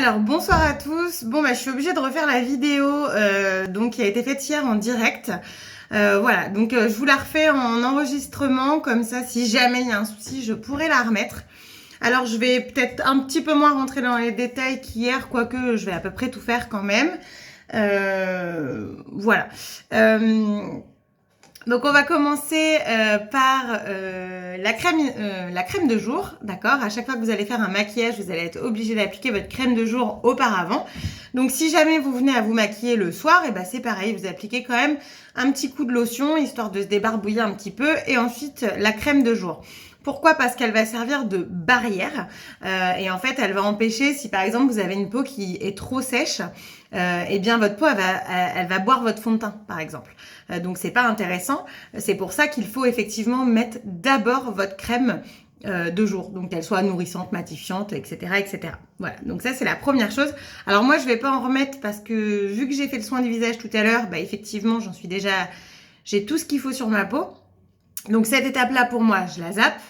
Alors, bonsoir à tous. Bon, je suis obligée de refaire la vidéo donc qui a été faite hier en direct. Voilà, donc je vous la refais en enregistrement, comme ça, si jamais il y a un souci, je pourrai la remettre. Alors, je vais peut-être un petit peu moins rentrer dans les détails qu'hier, quoique je vais à peu près tout faire quand même. Voilà. Donc on va commencer par la crème de jour, d'accord. À chaque fois que vous allez faire un maquillage, vous allez être obligé d'appliquer votre crème de jour auparavant. Donc si jamais vous venez à vous maquiller le soir, et ben c'est pareil, vous appliquez quand même un petit coup de lotion, histoire de se débarbouiller un petit peu, et ensuite la crème de jour. Pourquoi? Parce qu'elle va servir de barrière et en fait elle va empêcher, si par exemple vous avez une peau qui est trop sèche, eh bien votre peau elle va boire votre fond de teint par exemple. Donc c'est pas intéressant. C'est pour ça qu'il faut effectivement mettre d'abord votre crème de jour, donc qu'elle soit nourrissante, matifiante, etc., etc. Voilà, donc ça c'est la première chose. Alors moi je vais pas en remettre parce que vu que j'ai fait le soin du visage tout à l'heure, effectivement j'ai tout ce qu'il faut sur ma peau. Donc cette étape-là pour moi, je la zappe.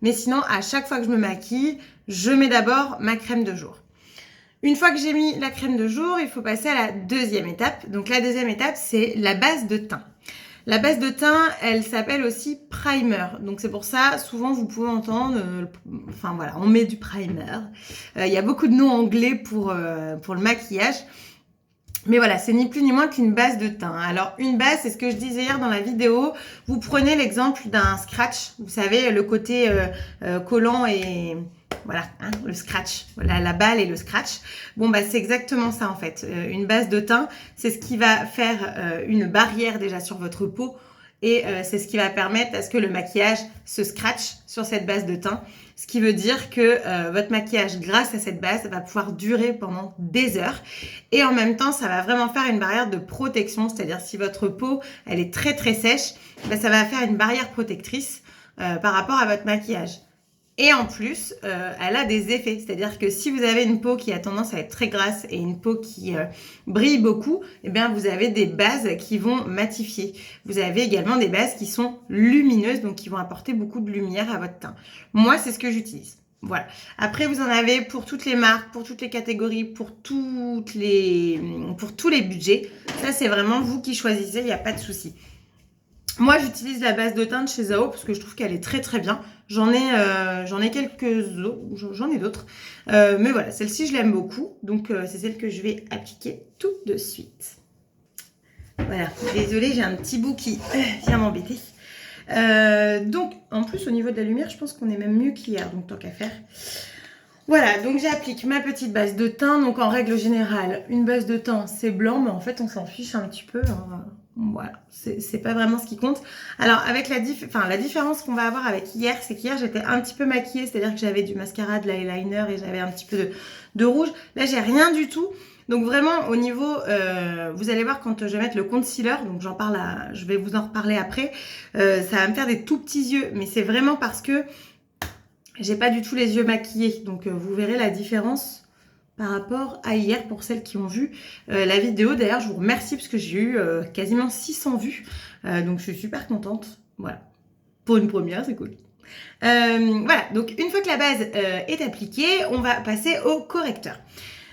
Mais sinon, à chaque fois que je me maquille, je mets d'abord ma crème de jour. Une fois que j'ai mis la crème de jour, il faut passer à la deuxième étape. Donc la deuxième étape, c'est la base de teint. La base de teint, elle s'appelle aussi primer. Donc c'est pour ça, souvent vous pouvez entendre, enfin voilà, on met du primer. Il y a beaucoup de noms anglais pour le maquillage. Mais voilà, c'est ni plus ni moins qu'une base de teint. Alors, une base, c'est ce que je disais hier dans la vidéo. Vous prenez l'exemple d'un scratch. Vous savez, le côté collant et... Voilà, hein, le scratch. Voilà, la balle et le scratch. Bon, c'est exactement ça, en fait. Une base de teint, c'est ce qui va faire une barrière déjà sur votre peau. Et c'est ce qui va permettre à ce que le maquillage se scratch sur cette base de teint. Ce qui veut dire que votre maquillage, grâce à cette base, va pouvoir durer pendant des heures. Et en même temps, ça va vraiment faire une barrière de protection. C'est-à-dire si votre peau, elle est très très sèche, ça va faire une barrière protectrice par rapport à votre maquillage. Et en plus, elle a des effets. C'est-à-dire que si vous avez une peau qui a tendance à être très grasse et une peau qui brille beaucoup, eh bien vous avez des bases qui vont matifier. Vous avez également des bases qui sont lumineuses, donc qui vont apporter beaucoup de lumière à votre teint. Moi, c'est ce que j'utilise. Voilà. Après, vous en avez pour toutes les marques, pour toutes les catégories, pour tous les budgets. Ça, c'est vraiment vous qui choisissez, il n'y a pas de souci. Moi, j'utilise la base de teint de chez Zao parce que je trouve qu'elle est très très bien. J'en ai quelques autres, j'en ai d'autres. Mais voilà, celle-ci, je l'aime beaucoup. Donc, c'est celle que je vais appliquer tout de suite. Voilà, désolée, j'ai un petit bout qui vient m'embêter. Donc, en plus, au niveau de la lumière, je pense qu'on est même mieux qu'hier. Donc, tant qu'à faire. Voilà, donc j'applique ma petite base de teint. Donc, en règle générale, une base de teint, c'est blanc. Mais en fait, on s'en fiche un petit peu. Hein. Voilà, c'est pas vraiment ce qui compte. Alors avec la différence qu'on va avoir avec hier, c'est qu'hier j'étais un petit peu maquillée, c'est-à-dire que j'avais du mascara, de l'eyeliner et j'avais un petit peu de rouge. Là j'ai rien du tout. Donc vraiment au niveau, vous allez voir quand je vais mettre le concealer, donc je vais vous en reparler après. Ça va me faire des tout petits yeux, mais c'est vraiment parce que j'ai pas du tout les yeux maquillés. Donc vous verrez la différence par rapport à hier pour celles qui ont vu la vidéo. D'ailleurs, je vous remercie parce que j'ai eu quasiment 600 vues. Donc, je suis super contente. Voilà. Pour une première, c'est cool. Voilà. Donc, une fois que la base est appliquée, on va passer au correcteur.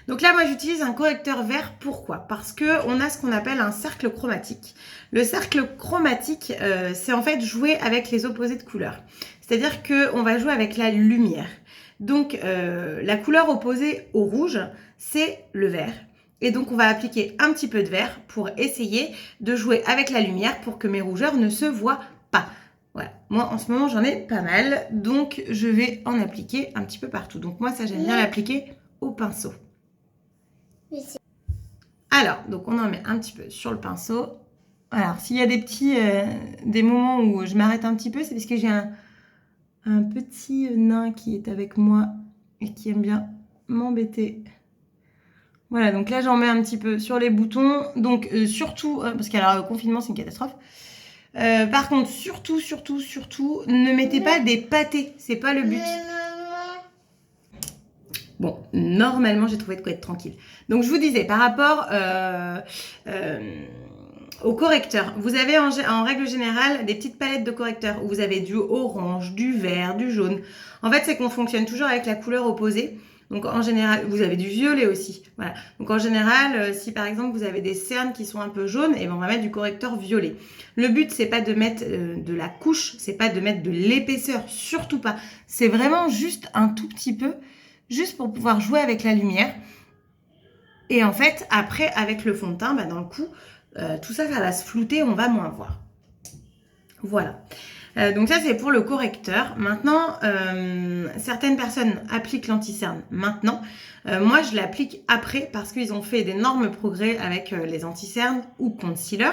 Donc là, moi, j'utilise un correcteur vert. Pourquoi? Parce qu'on a ce qu'on appelle un cercle chromatique. Le cercle chromatique, c'est en fait jouer avec les opposés de couleurs. C'est-à-dire qu'on va jouer avec la lumière. Donc, la couleur opposée au rouge, c'est le vert. Et donc, on va appliquer un petit peu de vert pour essayer de jouer avec la lumière pour que mes rougeurs ne se voient pas. Voilà. Moi, en ce moment, j'en ai pas mal. Donc, je vais en appliquer un petit peu partout. Donc, moi, ça, j'aime bien l'appliquer au pinceau. Alors, donc, on en met un petit peu sur le pinceau. Alors, s'il y a des moments où je m'arrête un petit peu, c'est parce que j'ai un petit nain qui est avec moi et qui aime bien m'embêter. Voilà, donc là j'en mets un petit peu sur les boutons. Donc surtout, parce qu'alors le confinement c'est une catastrophe. Par contre, surtout, ne mettez pas des pâtés. C'est pas le but. Bon, normalement j'ai trouvé de quoi être tranquille. Donc je vous disais, par rapport au correcteur, vous avez en règle générale des petites palettes de correcteurs où vous avez du orange, du vert, du jaune. En fait, c'est qu'on fonctionne toujours avec la couleur opposée. Donc en général, vous avez du violet aussi. Voilà. Donc en général, si par exemple vous avez des cernes qui sont un peu jaunes, et ben on va mettre du correcteur violet. Le but c'est pas de mettre de la couche, c'est pas de mettre de l'épaisseur, surtout pas. C'est vraiment juste un tout petit peu, juste pour pouvoir jouer avec la lumière. Et en fait, après, avec le fond de teint, dans le coup, tout ça, ça va se flouter, on va moins voir. Voilà. Donc ça, c'est pour le correcteur. Maintenant, certaines personnes appliquent l'anti-cerne maintenant. Moi, je l'applique après parce qu'ils ont fait d'énormes progrès avec les anti-cernes ou concealer.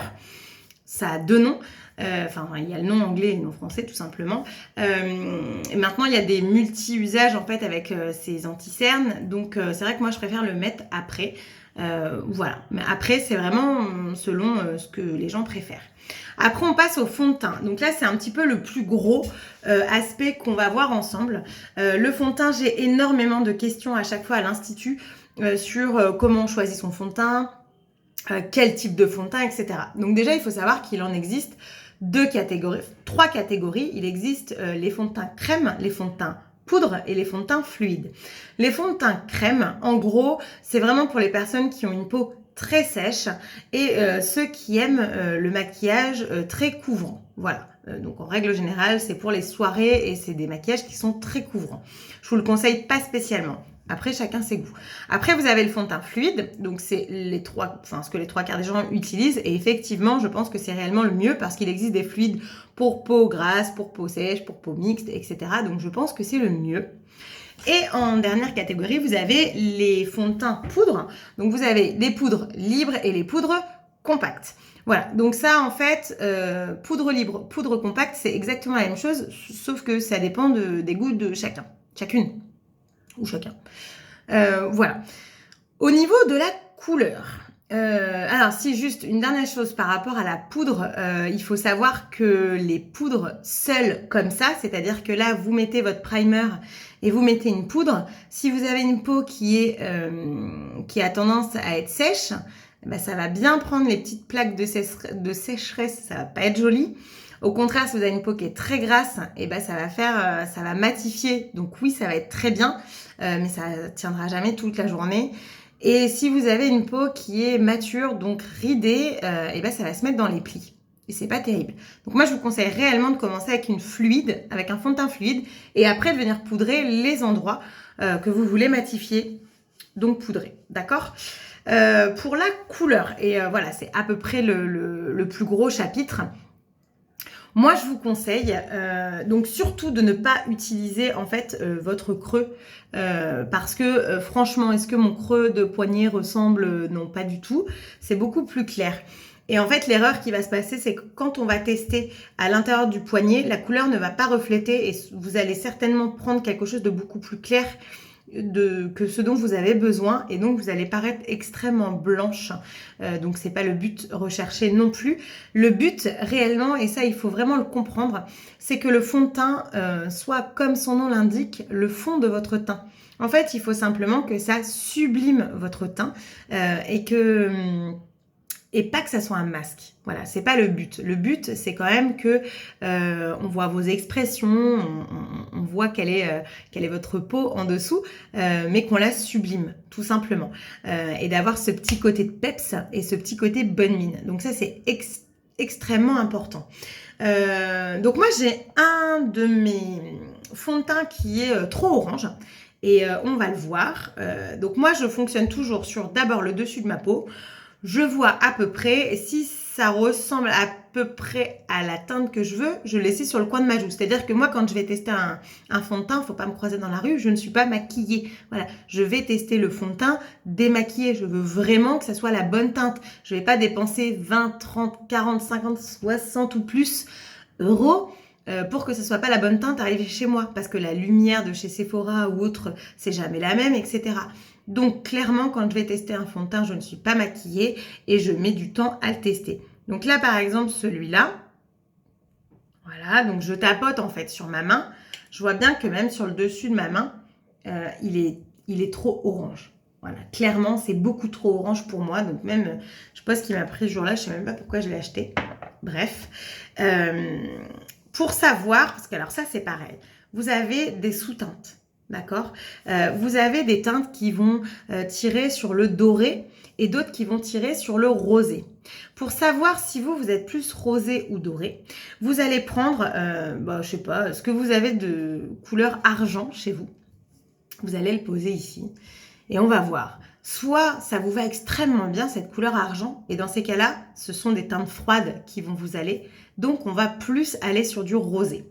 Ça a deux noms. Il y a le nom anglais et le nom français, tout simplement. Et maintenant, il y a des multi-usages, en fait, avec ces anti-cernes. Donc, c'est vrai que moi, je préfère le mettre après. Voilà. Mais après, c'est vraiment selon ce que les gens préfèrent. Après, on passe au fond de teint. Donc là, c'est un petit peu le plus gros aspect qu'on va voir ensemble. Le fond de teint, j'ai énormément de questions à chaque fois à l'Institut sur comment on choisit son fond de teint, quel type de fond de teint, etc. Donc déjà, il faut savoir qu'il en existe trois catégories. Il existe les fonds de teint crème, les fonds de teint poudre et les fonds de teint fluides. Les fonds de teint crème, en gros, c'est vraiment pour les personnes qui ont une peau très sèche et ceux qui aiment le maquillage très couvrant. Voilà. Donc en règle générale, c'est pour les soirées et c'est des maquillages qui sont très couvrants. Je vous le conseille pas spécialement. Après, chacun ses goûts. Après, vous avez le fond de teint fluide. Donc, c'est ce que les trois quarts des gens utilisent. Et effectivement, je pense que c'est réellement le mieux parce qu'il existe des fluides pour peau grasse, pour peau sèche, pour peau mixte, etc. Donc, je pense que c'est le mieux. Et en dernière catégorie, vous avez les fonds de teint poudre. Donc, vous avez les poudres libres et les poudres compactes. Voilà, donc ça en fait, poudre libre, poudre compacte, c'est exactement la même chose, sauf que ça dépend des goûts de chacune. Ou chacun. Voilà. Au niveau de la couleur, alors si juste une dernière chose par rapport à la poudre, il faut savoir que les poudres seules comme ça, c'est-à-dire que là vous mettez votre primer et vous mettez une poudre, si vous avez une peau qui a tendance à être sèche, ça va bien prendre les petites plaques de sécheresse, ça va pas être joli. Au contraire, si vous avez une peau qui est très grasse, ça va matifier. Donc oui, ça va être très bien, mais ça tiendra jamais toute la journée. Et si vous avez une peau qui est mature, donc ridée, ça va se mettre dans les plis. Et c'est pas terrible. Donc moi, je vous conseille réellement de commencer avec avec un fond de teint fluide, et après de venir poudrer les endroits que vous voulez matifier, donc poudrer. D'accord ? Pour la couleur, et voilà, c'est à peu près le plus gros chapitre. Moi, je vous conseille donc surtout de ne pas utiliser en fait votre creux parce que franchement, est-ce que mon creux de poignet ressemble? Non, pas du tout. C'est beaucoup plus clair. Et en fait, l'erreur qui va se passer, c'est que quand on va tester à l'intérieur du poignet, la couleur ne va pas refléter et vous allez certainement prendre quelque chose de beaucoup plus clair que ce dont vous avez besoin et donc vous allez paraître extrêmement blanche. Donc c'est pas le but recherché non plus. Le but réellement, et ça il faut vraiment le comprendre, c'est que le fond de teint soit comme son nom l'indique, le fond de votre teint. En fait, il faut simplement que ça sublime votre teint et pas que ça soit un masque. Voilà, c'est pas le but. Le but, c'est quand même que on voit vos expressions, on voit quelle est votre peau en dessous, mais qu'on la sublime, tout simplement. Et d'avoir ce petit côté de peps et ce petit côté bonne mine. Donc ça, c'est extrêmement important. Donc moi, j'ai un de mes fonds de teint qui est trop orange. Et on va le voir. Donc moi, je fonctionne toujours sur d'abord le dessus de ma peau. Je vois à peu près, si ça ressemble à peu près à la teinte que je veux, je le laisse sur le coin de ma joue. C'est-à-dire que moi, quand je vais tester un fond de teint, faut pas me croiser dans la rue, je ne suis pas maquillée. Voilà, je vais tester le fond de teint démaquillé. Je veux vraiment que ça soit la bonne teinte. Je vais pas dépenser 20, 30, 40, 50, 60 ou plus euros pour que ce soit pas la bonne teinte arrivée chez moi. Parce que la lumière de chez Sephora ou autre, c'est jamais la même, etc. Donc, clairement, quand je vais tester un fond de teint, je ne suis pas maquillée et je mets du temps à le tester. Donc là, par exemple, celui-là, voilà, donc je tapote en fait sur ma main. Je vois bien que même sur le dessus de ma main, il est trop orange. Voilà, clairement, c'est beaucoup trop orange pour moi. Donc même, je sais pas ce qui m'a pris ce jour-là, je sais même pas pourquoi je l'ai acheté. Bref, pour savoir, parce que alors ça, c'est pareil. Vous avez des sous-teintes. d'accord? Vous avez des teintes qui vont tirer sur le doré et d'autres qui vont tirer sur le rosé. Pour savoir si vous êtes plus rosé ou doré, vous allez prendre, je sais pas, ce que vous avez de couleur argent chez vous. Vous allez le poser ici et on va voir. Soit ça vous va extrêmement bien cette couleur argent et dans ces cas-là, ce sont des teintes froides qui vont vous aller. Donc on va plus aller sur du rosé.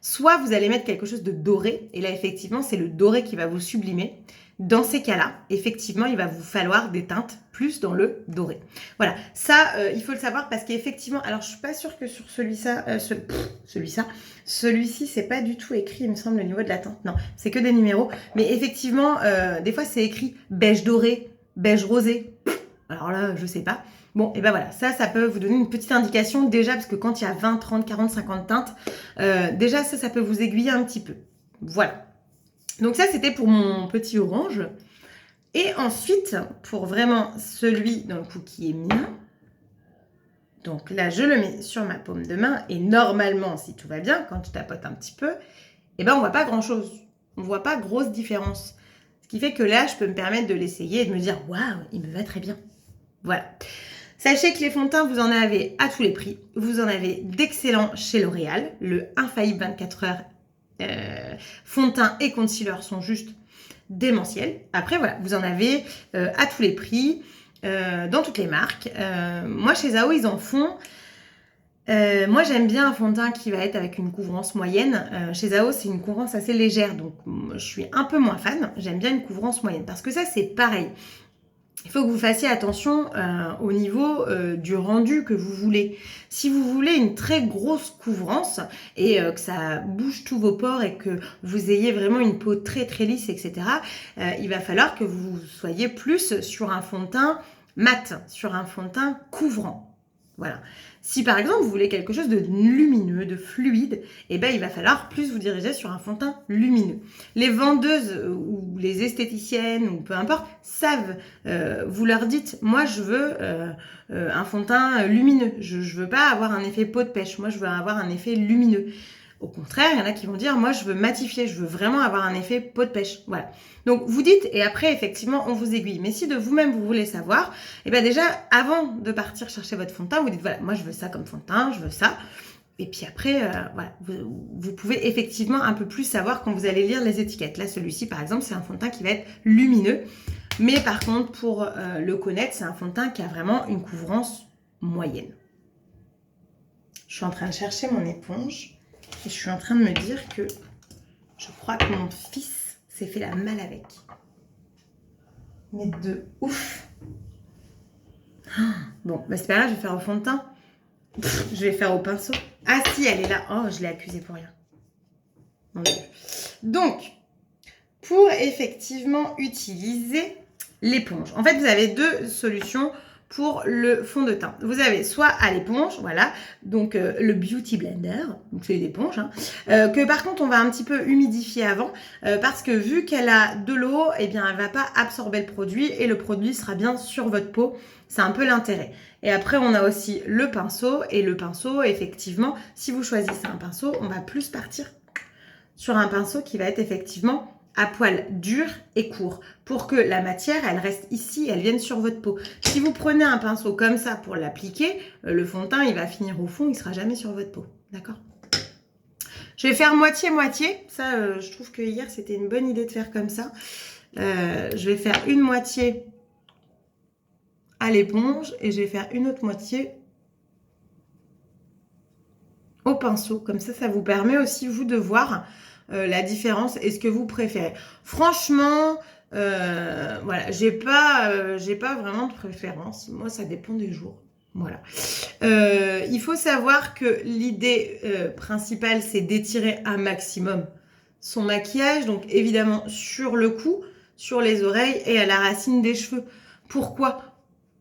Soit vous allez mettre quelque chose de doré et là effectivement c'est le doré qui va vous sublimer. Dans ces cas-là, effectivement, il va vous falloir des teintes plus dans le doré. Voilà, ça, il faut le savoir parce qu'effectivement, alors je suis pas sûre que sur celui-ci, c'est pas du tout écrit, il me semble, au niveau de la teinte. Non, c'est que des numéros. Mais effectivement, des fois, c'est écrit beige doré, beige rosé. Alors là, je sais pas. Bon, et ben voilà, ça peut vous donner une petite indication déjà, parce que quand il y a 20, 30, 40, 50 teintes, déjà ça peut vous aiguiller un petit peu. Voilà. Donc ça, c'était pour mon petit orange. Et ensuite, pour vraiment celui dans le coup qui est mien, donc là, je le mets sur ma paume de main. Et normalement, si tout va bien, quand tu tapotes un petit peu, eh ben, on voit pas grand-chose. On voit pas grosse différence. Ce qui fait que là, je peux me permettre de l'essayer et de me dire « Waouh, il me va très bien ». Voilà. Sachez que les fonds de teint, vous en avez à tous les prix. Vous en avez d'excellents chez L'Oréal. Le Infaillible 24 heures fond de teint et concealer sont juste démentiels. Après, voilà, vous en avez à tous les prix, dans toutes les marques. Moi, chez Zao, ils en font. Moi, j'aime bien un fond de teint qui va être avec une couvrance moyenne. Chez Zao, c'est une couvrance assez légère, donc je suis un peu moins fan. J'aime bien une couvrance moyenne parce que ça, c'est pareil. Il faut que vous fassiez attention au niveau du rendu que vous voulez. Si vous voulez une très grosse couvrance et que ça bouge tous vos pores et que vous ayez vraiment une peau très très lisse, etc., il va falloir que vous soyez plus sur un fond de teint mat, sur un fond de teint couvrant. Voilà. Si par exemple vous voulez quelque chose de lumineux, de fluide, eh ben, il va falloir plus vous diriger sur un fond de teint lumineux. Les vendeuses ou les esthéticiennes ou peu importe savent, vous leur dites, moi je veux un fond de teint lumineux, je veux pas avoir un effet peau de pêche, moi je veux avoir un effet lumineux. Au contraire, il y en a qui vont dire, moi je veux matifier, je veux vraiment avoir un effet peau de pêche. Voilà. Donc vous dites, et après effectivement on vous aiguille. Mais si de vous-même vous voulez savoir, et bien déjà avant de partir chercher votre fond de teint, vous dites, voilà, moi je veux ça comme fond de teint, je veux ça. Et puis après, voilà, vous pouvez effectivement un peu plus savoir quand vous allez lire les étiquettes. Là, celui-ci par exemple, c'est un fond de teint qui va être lumineux. Mais par contre, pour le connaître, c'est un fond de teint qui a vraiment une couvrance moyenne. Je suis en train de chercher mon éponge. Et je suis en train de me dire que je crois que mon fils s'est fait la malle avec. Mais de ouf. Bon, bah c'est pas grave, je vais faire au fond de teint. Je vais faire au pinceau. Ah si, elle est là. Oh, je l'ai accusée pour rien. Mon Dieu. Donc, pour effectivement utiliser l'éponge. En fait, vous avez deux solutions pour le fond de teint. Vous avez soit à l'éponge, voilà, donc le Beauty Blender, donc c'est l'éponge, hein, que par contre on va un petit peu humidifier avant, parce que vu qu'elle a de l'eau, eh bien elle va pas absorber le produit et le produit sera bien sur votre peau. C'est un peu l'intérêt. Et après, on a aussi le pinceau, et le pinceau, effectivement, si vous choisissez un pinceau, on va plus partir sur un pinceau qui va être effectivement à poil dur et court pour que la matière, elle reste ici, elle vienne sur votre peau. Si vous prenez un pinceau comme ça pour l'appliquer, le fond de teint, il va finir au fond, il sera jamais sur votre peau. D'accord ? Je vais faire moitié-moitié. Ça, je trouve que hier, c'était une bonne idée de faire comme ça. Je vais faire une moitié à l'éponge et je vais faire une autre moitié au pinceau. Comme ça vous permet aussi, vous, de voir la différence et ce que vous préférez. Franchement, voilà, j'ai pas vraiment de préférence. Moi, ça dépend des jours. Voilà. Il faut savoir que l'idée principale, c'est d'étirer un maximum son maquillage. Donc, évidemment, sur le cou, sur les oreilles et à la racine des cheveux. Pourquoi ?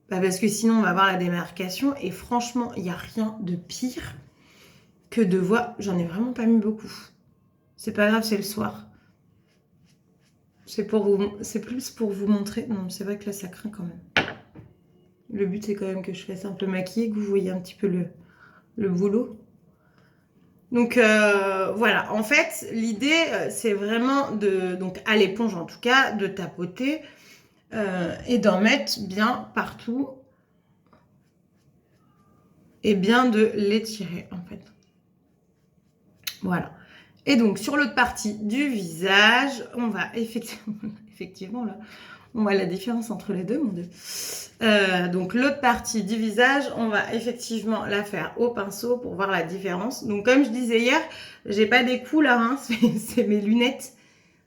Bah parce que sinon, on va avoir la démarcation. Et franchement, il n'y a rien de pire que de voir... J'en ai vraiment pas mis beaucoup. C'est pas grave, c'est le soir. C'est plus pour vous montrer. Non, c'est vrai que là, ça craint quand même. Le but, c'est quand même que je fasse un peu maquillée, que vous voyez un petit peu le boulot. Donc voilà, en fait, l'idée, c'est vraiment donc à l'éponge en tout cas, de tapoter et d'en mettre bien partout et bien de l'étirer en fait. Voilà. Et donc sur l'autre partie du visage, on va effectivement là, on voit la différence entre les deux, mon Dieu. Donc l'autre partie du visage, on va effectivement la faire au pinceau pour voir la différence. Donc comme je disais hier, j'ai pas des coups là, hein, c'est mes lunettes.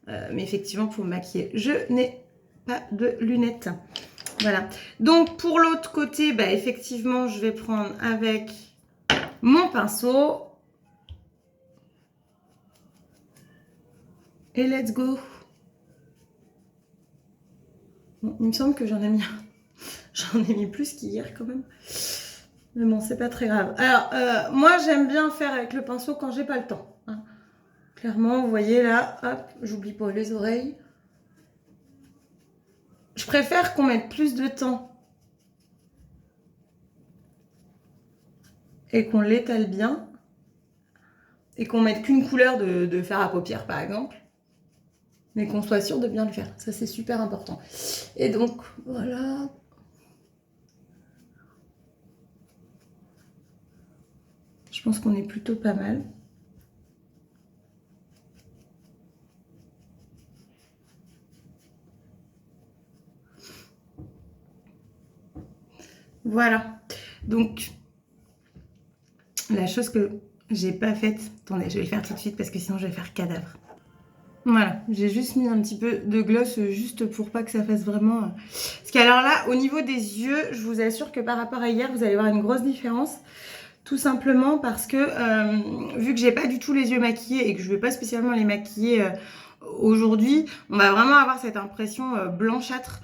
Mais effectivement pour me maquiller, je n'ai pas de lunettes. Voilà. Donc pour l'autre côté, bah, effectivement, je vais prendre avec mon pinceau. Et let's go. Bon, il me semble que j'en ai mis plus qu'hier quand même. Mais bon, c'est pas très grave. Alors, moi, j'aime bien faire avec le pinceau quand j'ai pas le temps. Hein. Clairement, vous voyez là, hop, j'oublie pas les oreilles. Je préfère qu'on mette plus de temps et qu'on l'étale bien et qu'on mette qu'une couleur de fard à paupières, par exemple. Mais qu'on soit sûr de bien le faire. Ça, c'est super important. Et donc, voilà. Je pense qu'on est plutôt pas mal. Voilà. Donc, la chose que j'ai pas faite... Attendez, je vais le faire tout de suite parce que sinon je vais faire cadavre. Voilà, j'ai juste mis un petit peu de gloss juste pour pas que ça fasse vraiment... Parce qu'alors là, au niveau des yeux, je vous assure que par rapport à hier, vous allez voir une grosse différence. Tout simplement parce que vu que j'ai pas du tout les yeux maquillés et que je vais pas spécialement les maquiller aujourd'hui, on va vraiment avoir cette impression blanchâtre.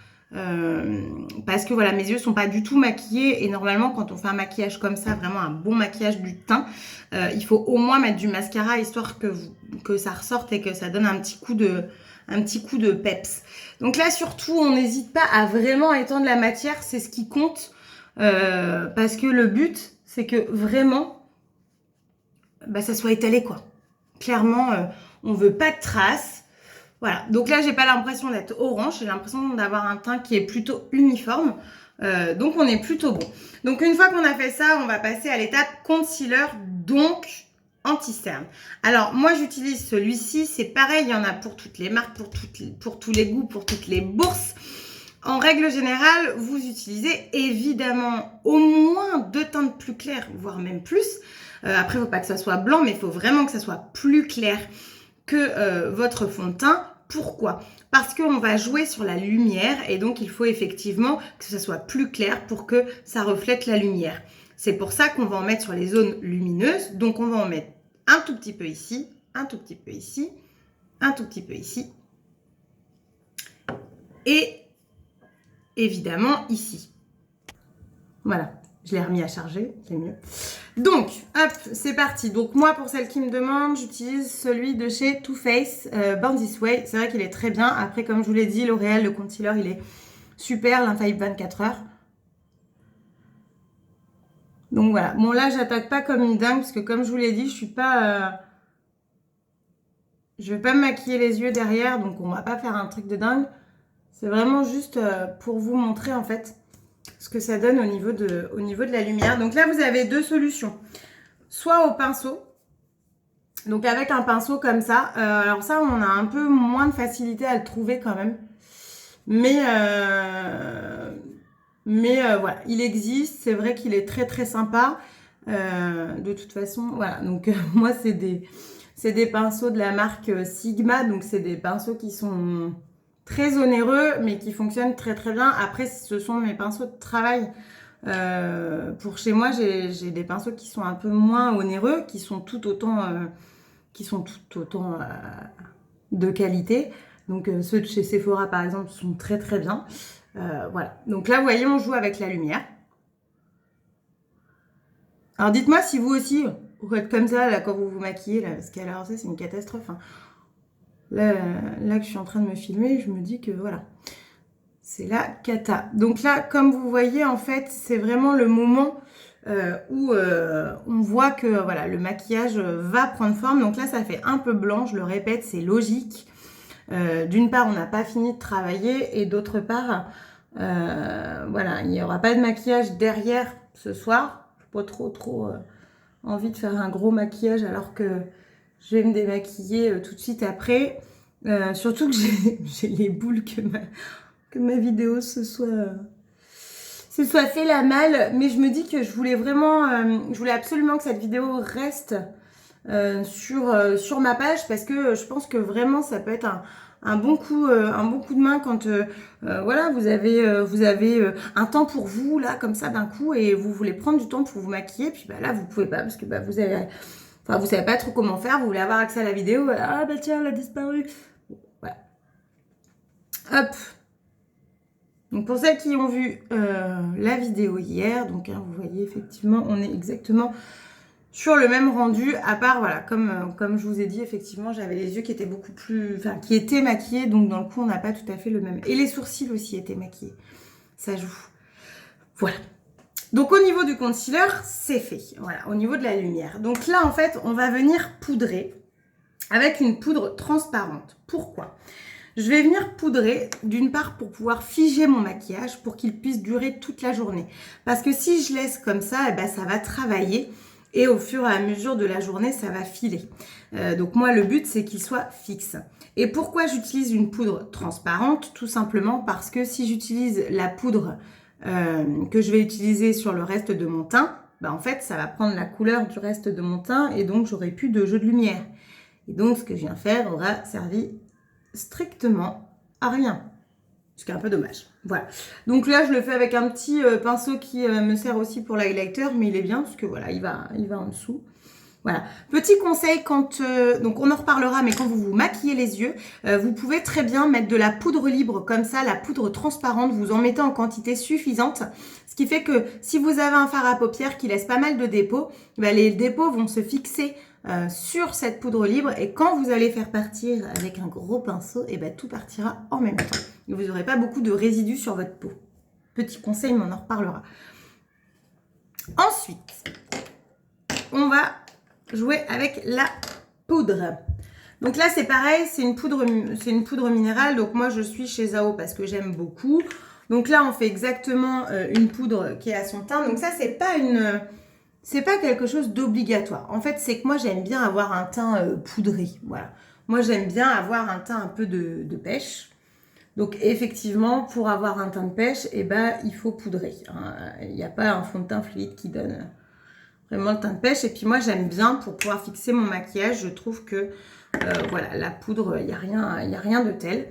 Parce que voilà, mes yeux sont pas du tout maquillés et normalement quand on fait un maquillage comme ça, vraiment un bon maquillage du teint, il faut au moins mettre du mascara histoire que ça ressorte et que ça donne un petit coup de peps. Donc là surtout on n'hésite pas à vraiment étendre la matière, c'est ce qui compte parce que le but c'est que vraiment bah, ça soit étalé quoi. Clairement on veut pas de traces. Voilà, donc là, j'ai pas l'impression d'être orange, j'ai l'impression d'avoir un teint qui est plutôt uniforme. Donc, on est plutôt bon. Donc, une fois qu'on a fait ça, on va passer à l'étape concealer, donc anti-cerne. Alors, moi, j'utilise celui-ci. C'est pareil, il y en a pour toutes les marques, pour tous les goûts, pour toutes les bourses. En règle générale, vous utilisez évidemment au moins 2 teintes plus claires, voire même plus. Après, il ne faut pas que ça soit blanc, mais il faut vraiment que ça soit plus clair que votre fond de teint. Pourquoi? Parce qu'on va jouer sur la lumière et donc il faut effectivement que ça soit plus clair pour que ça reflète la lumière. C'est pour ça qu'on va en mettre sur les zones lumineuses. Donc on va en mettre un tout petit peu ici, un tout petit peu ici, un tout petit peu ici et évidemment ici. Voilà, je l'ai remis à charger, c'est mieux. Donc, hop, c'est parti. Donc moi, pour celles qui me demandent, j'utilise celui de chez Too Faced, Born This Way. C'est vrai qu'il est très bien. Après, comme je vous l'ai dit, L'Oréal, le concealer, il est super, l'infaillible 24 heures. Donc voilà. Bon, là, j'attaque pas comme une dingue, parce que comme je vous l'ai dit, je suis pas... je vais pas me maquiller les yeux derrière, donc on va pas faire un truc de dingue. C'est vraiment juste pour vous montrer, en fait, ce que ça donne au niveau de la lumière. Donc là, vous avez 2 solutions. Soit au pinceau, donc avec un pinceau comme ça. Alors ça, on a un peu moins de facilité à le trouver quand même. Mais voilà, il existe. C'est vrai qu'il est très très sympa. De toute façon, voilà. Donc moi, c'est des pinceaux de la marque Sigma. Donc c'est des pinceaux qui sont très onéreux, mais qui fonctionnent très très bien. Après, ce sont mes pinceaux de travail. Pour chez moi, j'ai des pinceaux qui sont un peu moins onéreux, qui sont tout autant de qualité. Donc ceux de chez Sephora par exemple sont très très bien. Voilà. Donc là, vous voyez, on joue avec la lumière. Alors dites-moi si vous aussi, vous êtes comme ça là quand vous vous maquillez, là, parce qu'alors ça c'est une catastrophe. Hein. Là que je suis en train de me filmer, je me dis que voilà. C'est la cata. Donc là, comme vous voyez, en fait, c'est vraiment le moment où on voit que voilà, le maquillage va prendre forme. Donc là, ça fait un peu blanc, je le répète, c'est logique. D'une part, on n'a pas fini de travailler et d'autre part, voilà, il n'y aura pas de maquillage derrière ce soir. Je n'ai pas trop envie de faire un gros maquillage alors que je vais me démaquiller tout de suite après. Surtout que j'ai les boules que ma vidéo se soit fait la malle. Mais je me dis que je voulais absolument que cette vidéo reste sur ma page parce que je pense que vraiment ça peut être un bon coup de main quand voilà, vous avez un temps pour vous là comme ça d'un coup et vous voulez prendre du temps pour vous maquiller, puis bah là vous pouvez pas parce que bah vous savez pas trop comment faire, vous voulez avoir accès à la vidéo, ah bah tiens elle a disparu, voilà, hop. Donc pour celles qui ont vu la vidéo hier, donc hein, vous voyez effectivement on est exactement sur le même rendu, à part, voilà, comme je vous ai dit, effectivement, j'avais les yeux qui étaient qui étaient maquillés, donc dans le coup, on n'a pas tout à fait le même. Et les sourcils aussi étaient maquillés. Ça joue. Voilà. Donc, au niveau du concealer, c'est fait. Voilà, au niveau de la lumière. Donc là, en fait, on va venir poudrer avec une poudre transparente. Pourquoi ? Je vais venir poudrer, d'une part, pour pouvoir figer mon maquillage, pour qu'il puisse durer toute la journée. Parce que si je laisse comme ça, eh ben, ça va travailler. Et au fur et à mesure de la journée, ça va filer. Donc moi, le but, c'est qu'il soit fixe. Et pourquoi j'utilise une poudre transparente ? Tout simplement parce que si j'utilise la poudre que je vais utiliser sur le reste de mon teint, bah en fait, ça va prendre la couleur du reste de mon teint et donc j'aurai plus de jeu de lumière. Et donc, ce que je viens faire aura servi strictement à rien. Ce qui est un peu dommage. Voilà. Donc là, je le fais avec un petit pinceau qui me sert aussi pour l'highlighter, mais il est bien parce que voilà, il va en dessous. Voilà. Petit conseil donc on en reparlera, mais quand vous vous maquillez les yeux, vous pouvez très bien mettre de la poudre libre comme ça, la poudre transparente, vous en mettez en quantité suffisante. Ce qui fait que si vous avez un fard à paupières qui laisse pas mal de dépôts, ben, les dépôts vont se fixer sur cette poudre libre et quand vous allez faire partir avec un gros pinceau, et ben, tout partira en même temps. Et vous n'aurez pas beaucoup de résidus sur votre peau. Petit conseil, mais on en reparlera. Ensuite, on va jouer avec la poudre. Donc là, c'est pareil, c'est une poudre minérale. Donc moi, je suis chez Zao parce que j'aime beaucoup. Donc là, on fait exactement une poudre qui est à son teint. Donc ça, c'est pas quelque chose d'obligatoire. En fait, c'est que moi, j'aime bien avoir un teint poudré. Voilà. Moi, j'aime bien avoir un teint un peu de pêche. Donc, effectivement, pour avoir un teint de pêche, eh ben, il faut poudrer. Il n'y a pas un fond de teint fluide qui donne vraiment le teint de pêche. Et puis, moi, j'aime bien pour pouvoir fixer mon maquillage. Je trouve que, voilà, la poudre, il n'y a rien de tel.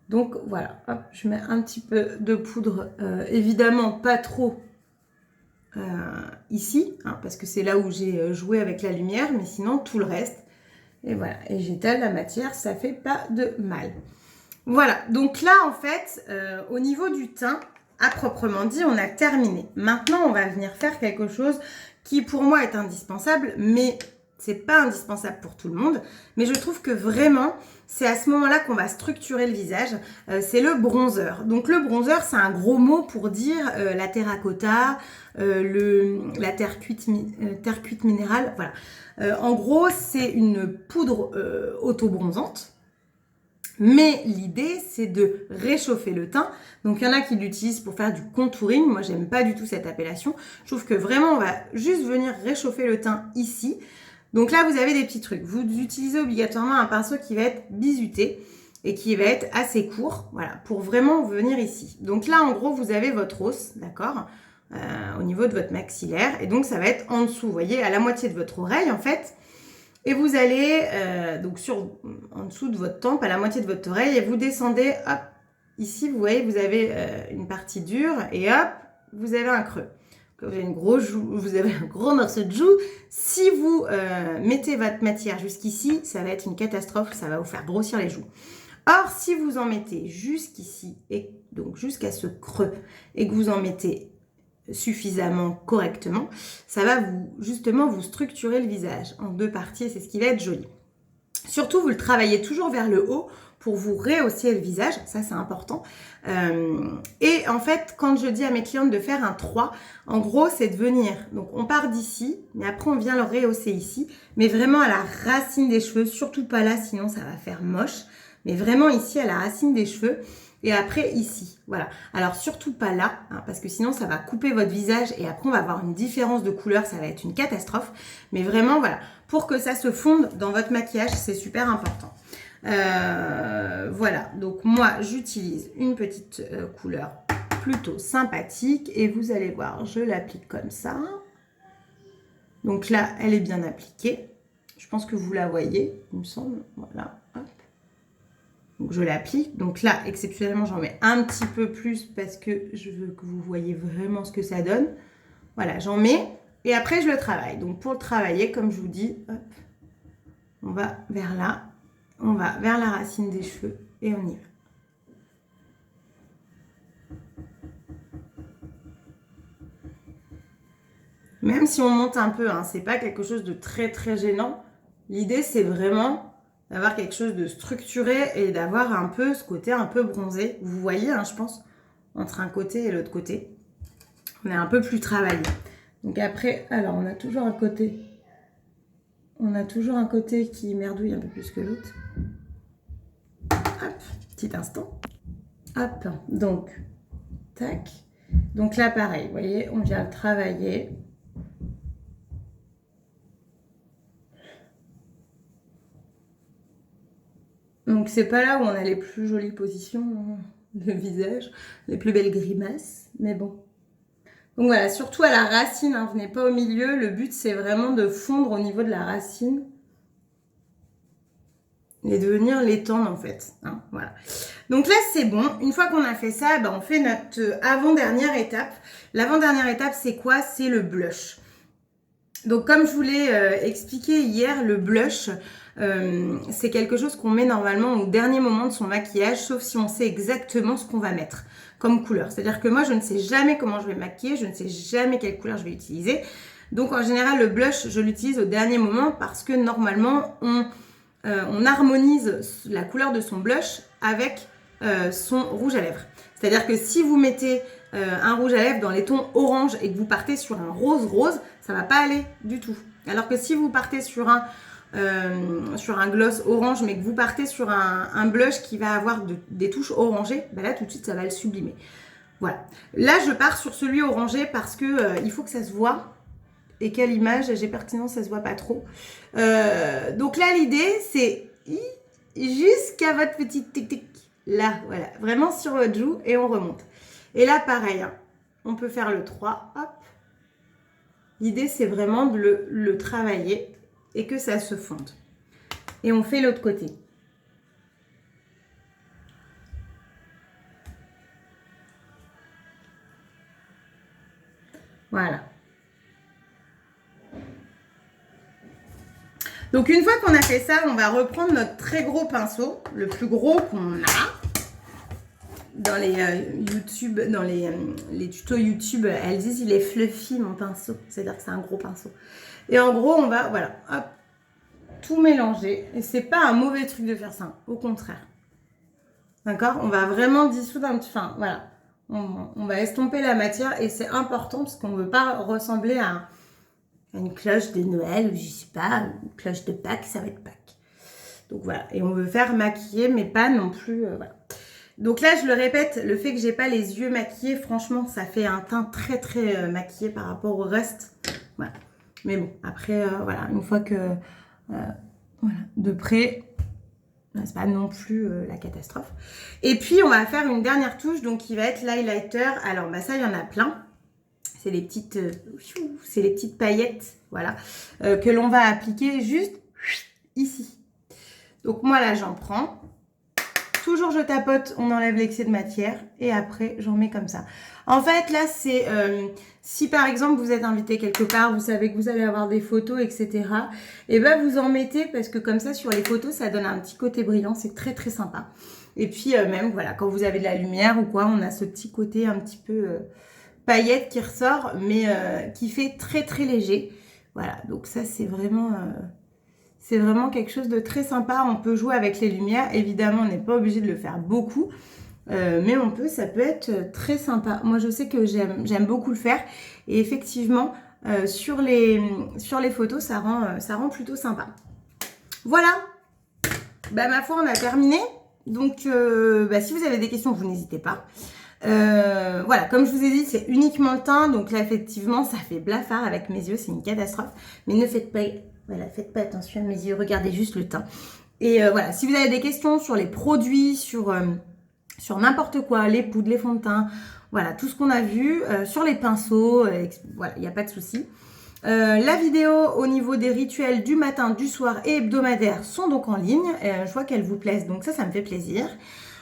Donc, voilà. Hop, je mets un petit peu de poudre. Évidemment, pas trop ici, hein, parce que c'est là où j'ai joué avec la lumière. Mais sinon, tout le reste. Et voilà. Et j'étale la matière. Ça fait pas de mal. Voilà, donc là en fait, au niveau du teint, à proprement dit, on a terminé. Maintenant, on va venir faire quelque chose qui pour moi est indispensable, mais c'est pas indispensable pour tout le monde. Mais je trouve que vraiment, c'est à ce moment-là qu'on va structurer le visage. C'est le bronzer. Donc le bronzer, c'est un gros mot pour dire la terracotta, la terre cuite minérale. Voilà. En gros, c'est une poudre auto-bronzante. Mais l'idée, c'est de réchauffer le teint. Donc, il y en a qui l'utilisent pour faire du contouring. Moi, j'aime pas du tout cette appellation. Je trouve que vraiment, on va juste venir réchauffer le teint ici. Donc là, vous avez des petits trucs. Vous utilisez obligatoirement un pinceau qui va être bizuté et qui va être assez court. Voilà, pour vraiment venir ici. Donc là, en gros, vous avez votre os, d'accord, au niveau de votre maxillaire. Et donc, ça va être en dessous, vous voyez, à la moitié de votre oreille, en fait. Et vous allez, donc en dessous de votre tempe, à la moitié de votre oreille, et vous descendez, hop, ici, vous voyez, vous avez une partie dure, et hop, vous avez un creux. Vous avez un gros morceau de joue. Si vous mettez votre matière jusqu'ici, ça va être une catastrophe, ça va vous faire grossir les joues. Or, si vous en mettez jusqu'ici, et donc jusqu'à ce creux, et que vous en mettez suffisamment correctement, ça va justement vous structurer le visage en deux parties et c'est ce qui va être joli. Surtout, vous le travaillez toujours vers le haut pour vous rehausser le visage, ça c'est important. Et en fait, quand je dis à mes clientes de faire un 3, en gros, c'est de venir, donc on part d'ici, mais après on vient le rehausser ici, mais vraiment à la racine des cheveux, surtout pas là, sinon ça va faire moche, mais vraiment ici à la racine des cheveux. Et après ici, voilà. Alors surtout pas là, hein, parce que sinon ça va couper votre visage et après on va avoir une différence de couleur, ça va être une catastrophe. Mais vraiment, voilà, pour que ça se fonde dans votre maquillage, c'est super important. Voilà, donc moi j'utilise une petite couleur plutôt sympathique et vous allez voir, je l'applique comme ça. Donc là, elle est bien appliquée. Je pense que vous la voyez, il me semble. Voilà, hop. Donc je l'applique. Donc là, exceptionnellement, j'en mets un petit peu plus parce que je veux que vous voyez vraiment ce que ça donne. Voilà, j'en mets et après je le travaille. Donc pour le travailler, comme je vous dis, hop, on va vers là, on va vers la racine des cheveux et on y va. Même si on monte un peu, hein, c'est pas quelque chose de très très gênant. L'idée c'est vraiment d'avoir quelque chose de structuré et d'avoir un peu ce côté un peu bronzé. Vous voyez, hein, je pense, entre un côté et l'autre côté. On est un peu plus travaillé. Donc après, alors on a toujours un côté. On a toujours un côté qui merdouille un peu plus que l'autre. Hop, petit instant. Hop, donc, tac. Donc là, pareil, vous voyez, on vient travailler. Donc c'est pas là où on a les plus jolies positions de visage, les plus belles grimaces, mais bon. Donc voilà, surtout à la racine, hein, venez pas au milieu. Le but c'est vraiment de fondre au niveau de la racine et de venir l'étendre en fait. Hein, voilà. Donc là c'est bon. Une fois qu'on a fait ça, on fait notre avant-dernière étape. L'avant-dernière étape c'est quoi? C'est le blush. Donc comme je vous l'ai expliqué hier, le blush, c'est quelque chose qu'on met normalement au dernier moment de son maquillage, sauf si on sait exactement ce qu'on va mettre comme couleur. C'est-à-dire que moi, je ne sais jamais comment je vais maquiller, je ne sais jamais quelle couleur je vais utiliser. Donc en général, le blush, je l'utilise au dernier moment parce que normalement, on harmonise la couleur de son blush avec son rouge à lèvres. C'est-à-dire que si vous mettez un rouge à lèvres dans les tons orange et que vous partez sur un rose, ça va pas aller du tout. Alors que si vous partez sur un gloss orange, mais que vous partez sur un blush qui va avoir des touches orangées, là tout de suite ça va le sublimer. Voilà. Là je pars sur celui orangé parce que il faut que ça se voit. Et quelle image, j'ai peur que sinon ça se voit pas trop. Donc là l'idée c'est jusqu'à votre petite tic-tic. Là, voilà, vraiment sur votre joue et on remonte. Et là, pareil, hein, on peut faire le 3, hop. L'idée, c'est vraiment de le travailler et que ça se fonde. Et on fait l'autre côté. Voilà. Donc, une fois qu'on a fait ça, on va reprendre notre très gros pinceau, le plus gros qu'on a. Dans les YouTube, dans les tutos YouTube, elles disent il est fluffy mon pinceau, c'est-à-dire que c'est un gros pinceau. Et en gros, on va, voilà, hop, tout mélanger. Et c'est pas un mauvais truc de faire ça, au contraire. D'accord? On va vraiment dissoudre un petit, enfin, voilà. On va estomper la matière et c'est important parce qu'on ne veut pas ressembler à une cloche de Noël ou je sais pas, une cloche de Pâques, ça va être Pâques. Donc voilà, et on veut faire maquiller, mais pas non plus, voilà. Donc là, je le répète, le fait que j'ai pas les yeux maquillés, franchement, ça fait un teint très très maquillé par rapport au reste. Voilà. Mais bon, après, voilà, une fois que, voilà, de près, c'est pas non plus la catastrophe. Et puis, on va faire une dernière touche, donc qui va être l'highlighter. Alors, ça, il y en a plein. C'est les petites paillettes, voilà, que l'on va appliquer juste ici. Donc moi, là, j'en prends. Toujours je tapote, on enlève l'excès de matière et après j'en mets comme ça. En fait là c'est si par exemple vous êtes invité quelque part, vous savez que vous allez avoir des photos etc. Et vous en mettez parce que comme ça sur les photos ça donne un petit côté brillant, c'est très très sympa. Et puis même voilà quand vous avez de la lumière ou quoi, on a ce petit côté un petit peu paillette qui ressort mais qui fait très très léger. Voilà donc ça c'est vraiment C'est vraiment quelque chose de très sympa. On peut jouer avec les lumières. Évidemment, on n'est pas obligé de le faire beaucoup. Mais on peut, ça peut être très sympa. Moi, je sais que j'aime beaucoup le faire. Et effectivement, sur les photos, ça rend plutôt sympa. Voilà. Bah, ma foi, on a terminé. Donc, si vous avez des questions, vous n'hésitez pas. Voilà, comme je vous ai dit, c'est uniquement le teint. Donc là, effectivement, ça fait blafard avec mes yeux. C'est une catastrophe. Mais ne faites pas attention à mes yeux. Regardez juste le teint. Et voilà, si vous avez des questions sur les produits, sur n'importe quoi, les poudres, les fonds de teint, voilà, tout ce qu'on a vu, sur les pinceaux, voilà, il n'y a pas de souci. La vidéo au niveau des rituels du matin, du soir et hebdomadaire sont donc en ligne. Je vois qu'elles vous plaisent, donc ça me fait plaisir.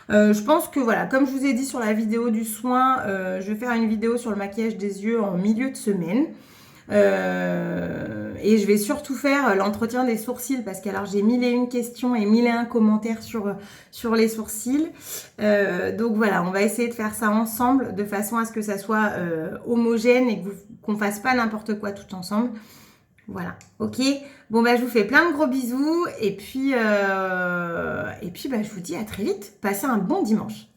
Je pense que voilà, comme je vous ai dit sur la vidéo du soin, je vais faire une vidéo sur le maquillage des yeux en milieu de semaine. Et je vais surtout faire l'entretien des sourcils parce que alors j'ai 1001 questions et 1001 commentaires sur les sourcils. Donc voilà, on va essayer de faire ça ensemble de façon à ce que ça soit homogène et qu'on fasse pas n'importe quoi tout ensemble. Voilà, ok. Bon je vous fais plein de gros bisous et puis je vous dis à très vite. Passez un bon dimanche.